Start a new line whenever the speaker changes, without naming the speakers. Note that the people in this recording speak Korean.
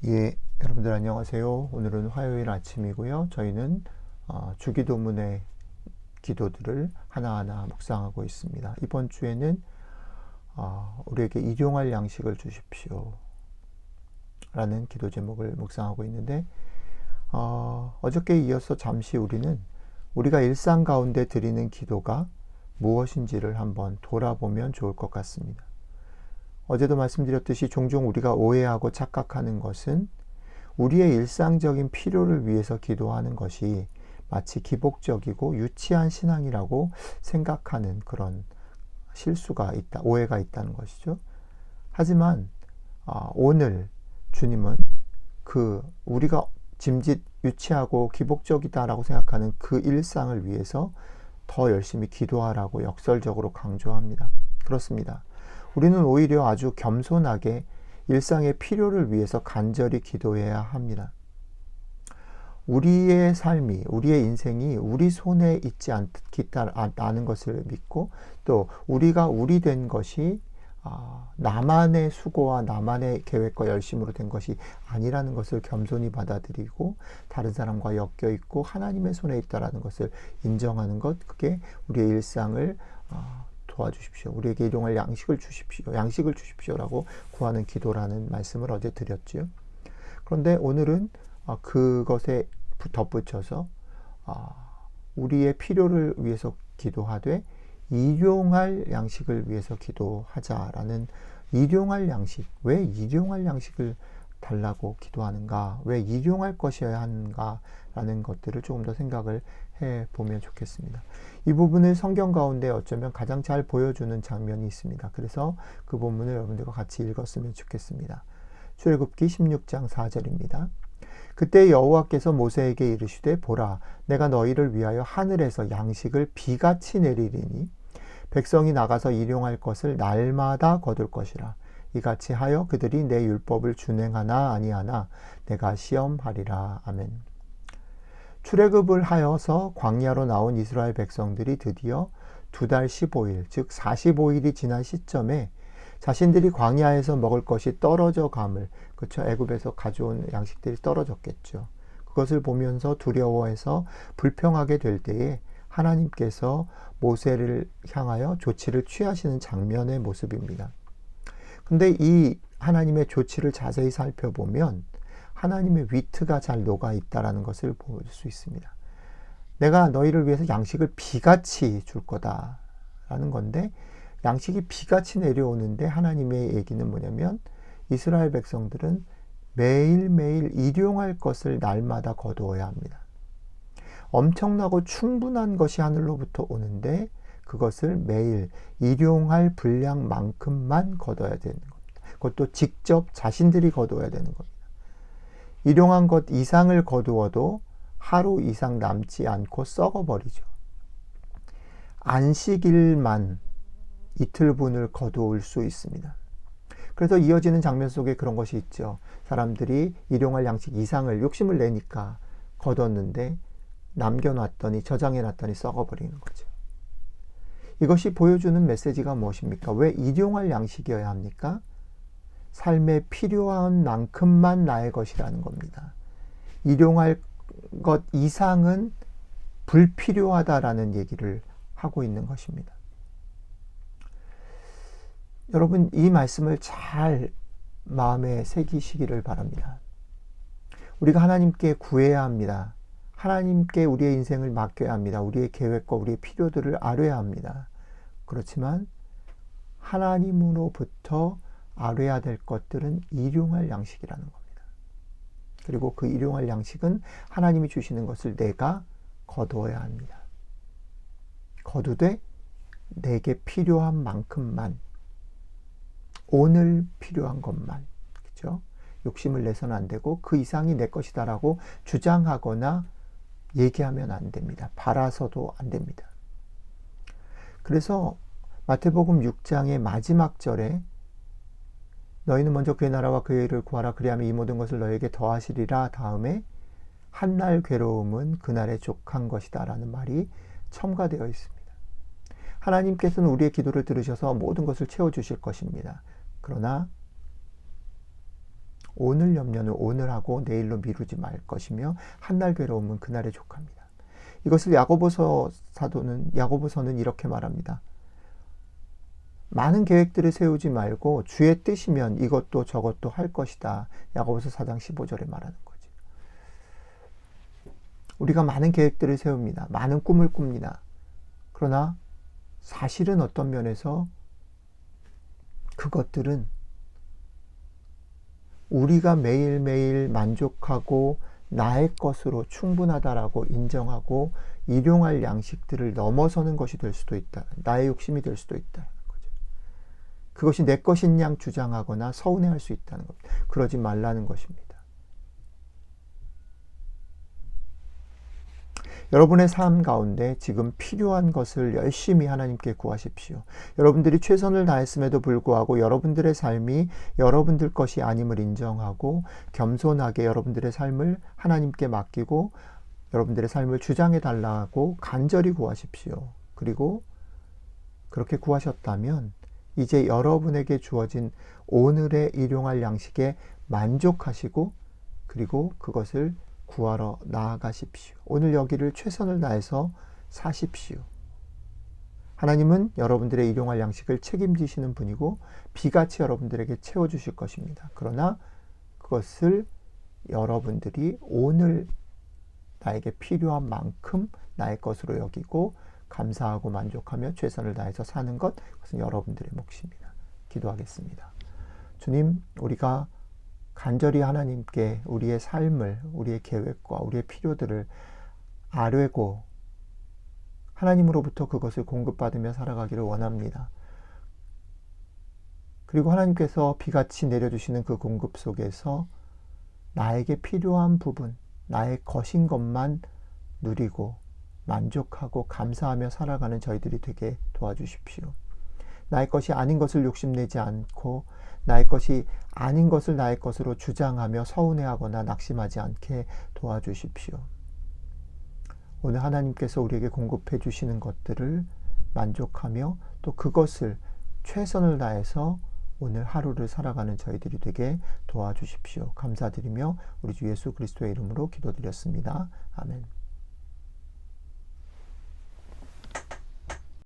예, 여러분들 안녕하세요. 오늘은 화요일 아침이고요. 저희는 주기도문의 기도들을 하나하나 묵상하고 있습니다. 이번 주에는 우리에게 일용할 양식을 주십시오 라는 기도 제목을 묵상하고 있는데 어저께 이어서 잠시 우리는 우리가 일상 가운데 드리는 기도가 무엇인지를 한번 돌아보면 좋을 것 같습니다. 어제도 말씀드렸듯이 종종 우리가 오해하고 착각하는 것은 우리의 일상적인 필요를 위해서 기도하는 것이 마치 기복적이고 유치한 신앙이라고 생각하는 그런 실수가 있다, 오해가 있다는 것이죠. 하지만 오늘 주님은 우리가 짐짓 유치하고 기복적이다라고 생각하는 그 일상을 위해서 더 열심히 기도하라고 역설적으로 강조합니다. 그렇습니다. 우리는 오히려 아주 겸손하게 일상의 필요를 위해서 간절히 기도해야 합니다. 우리의 삶이, 우리의 인생이 우리 손에 있지 않는 것을 믿고 또 우리가 우리 된 것이 나만의 수고와 나만의 계획과 열심으로 된 것이 아니라는 것을 겸손히 받아들이고 다른 사람과 엮여 있고 하나님의 손에 있다라는 것을 인정하는 것, 그게 우리의 일상을 도와주십시오. 우리에게 일용할 양식을 주십시오라고 구하는 기도라는 말씀을 어제 드렸지요. 그런데 오늘은 그것에 덧붙여서 우리의 필요를 위해서 기도하되 일용할 양식을 위해서 기도하자라는 일용할 양식, 왜 일용할 양식을 달라고 기도하는가, 왜 일용할 것이어야 하는가 라는 것들을 조금 더 생각을 해보면 좋겠습니다. 이 부분을 성경 가운데 어쩌면 가장 잘 보여주는 장면이 있습니다. 그래서 그 본문을 여러분들과 같이 읽었으면 좋겠습니다. 출애굽기 16장 4절입니다. 그때 여호와께서 모세에게 이르시되 보라, 내가 너희를 위하여 하늘에서 양식을 비같이 내리리니 백성이 나가서 일용할 것을 날마다 거둘 것이라. 이같이 하여 그들이 내 율법을 준행하나 아니하나 내가 시험하리라. 아멘. 출애굽을 하여서 광야로 나온 이스라엘 백성들이 드디어 2달 15일, 즉 45일이 지난 시점에 자신들이 광야에서 먹을 것이 떨어져 감을, 그렇죠? 애굽에서 가져온 양식들이 떨어졌겠죠. 그것을 보면서 두려워해서 불평하게 될 때에 하나님께서 모세를 향하여 조치를 취하시는 장면의 모습입니다. 근데 이 하나님의 조치를 자세히 살펴보면 하나님의 위트가 잘 녹아 있다라는 것을 볼 수 있습니다. 내가 너희를 위해서 양식을 비같이 줄 거다라는 건데, 양식이 비같이 내려오는데 하나님의 얘기는 뭐냐면 이스라엘 백성들은 매일매일 일용할 것을 날마다 거두어야 합니다. 엄청나고 충분한 것이 하늘로부터 오는데 그것을 매일 일용할 분량만큼만 거둬야 되는 겁니다. 그것도 직접 자신들이 거두어야 되는 겁니다. 일용한 것 이상을 거두어도 하루 이상 남지 않고 썩어버리죠. 안식일만 이틀분을 거두을 수 있습니다. 그래서 이어지는 장면 속에 그런 것이 있죠. 사람들이 일용할 양식 이상을 욕심을 내니까 거뒀는데 남겨놨더니, 저장해놨더니 썩어버리는 거죠. 이것이 보여주는 메시지가 무엇입니까? 왜 일용할 양식이어야 합니까? 삶에 필요한 만큼만 나의 것이라는 겁니다. 일용할 것 이상은 불필요하다라는 얘기를 하고 있는 것입니다. 여러분, 이 말씀을 잘 마음에 새기시기를 바랍니다. 우리가 하나님께 구해야 합니다. 하나님께 우리의 인생을 맡겨야 합니다. 우리의 계획과 우리의 필요들을 아뢰야 합니다. 그렇지만 하나님으로부터 아뢰야 될 것들은 일용할 양식이라는 겁니다. 그리고 그 일용할 양식은 하나님이 주시는 것을 내가 거두어야 합니다. 거두되 내게 필요한 만큼만, 오늘 필요한 것만, 그렇죠? 욕심을 내서는 안 되고 그 이상이 내 것이다라고 주장하거나 얘기하면 안 됩니다. 바라서도 안 됩니다. 그래서 마태복음 6장의 마지막 절에 너희는 먼저 그의 나라와 그의 의를 구하라 그리하면 이 모든 것을 너희에게 더하시리라 다음에 한날 괴로움은 그날에 족한 것이다 라는 말이 첨가되어 있습니다. 하나님께서는 우리의 기도를 들으셔서 모든 것을 채워주실 것입니다. 그러나 오늘 염려는 오늘 하고 내일로 미루지 말 것이며 한날 괴로움은 그날에 족합니다. 이것을 야고보서는 이렇게 말합니다. 많은 계획들을 세우지 말고 주의 뜻이면 이것도 저것도 할 것이다. 야고보서 4장 15절에 말하는 거지. 우리가 많은 계획들을 세웁니다. 많은 꿈을 꿉니다. 그러나 사실은 어떤 면에서 그것들은 우리가 매일매일 만족하고 나의 것으로 충분하다라고 인정하고 일용할 양식들을 넘어서는 것이 될 수도 있다. 나의 욕심이 될 수도 있다는 거죠. 그것이 내 것인 양 주장하거나 서운해할 수 있다는 겁니다. 그러지 말라는 것입니다. 여러분의 삶 가운데 지금 필요한 것을 열심히 하나님께 구하십시오. 여러분들이 최선을 다했음에도 불구하고 여러분들의 삶이 여러분들 것이 아님을 인정하고 겸손하게 여러분들의 삶을 하나님께 맡기고 여러분들의 삶을 주장해 달라고 간절히 구하십시오. 그리고 그렇게 구하셨다면 이제 여러분에게 주어진 오늘의 일용할 양식에 만족하시고 그리고 그것을 구하러 나아가십시오. 오늘 여기를 최선을 다해서 사십시오. 하나님은 여러분들의 일용할 양식을 책임지시는 분이고 비같이 여러분들에게 채워주실 것입니다. 그러나 그것을 여러분들이 오늘 나에게 필요한 만큼 나의 것으로 여기고 감사하고 만족하며 최선을 다해서 사는 것, 그것은 여러분들의 몫입니다. 기도하겠습니다. 주님, 우리가 간절히 하나님께 우리의 삶을, 우리의 계획과 우리의 필요들을 아뢰고 하나님으로부터 그것을 공급받으며 살아가기를 원합니다. 그리고 하나님께서 비같이 내려주시는 그 공급 속에서 나에게 필요한 부분, 나의 것인 것만 누리고 만족하고 감사하며 살아가는 저희들이 되게 도와주십시오. 나의 것이 아닌 것을 욕심내지 않고 나의 것이 아닌 것을 나의 것으로 주장하며 서운해하거나 낙심하지 않게 도와주십시오. 오늘 하나님께서 우리에게 공급해 주시는 것들을 만족하며 또 그것을 최선을 다해서 오늘 하루를 살아가는 저희들이 되게 도와주십시오. 감사드리며 우리 주 예수 그리스도의 이름으로 기도드렸습니다. 아멘.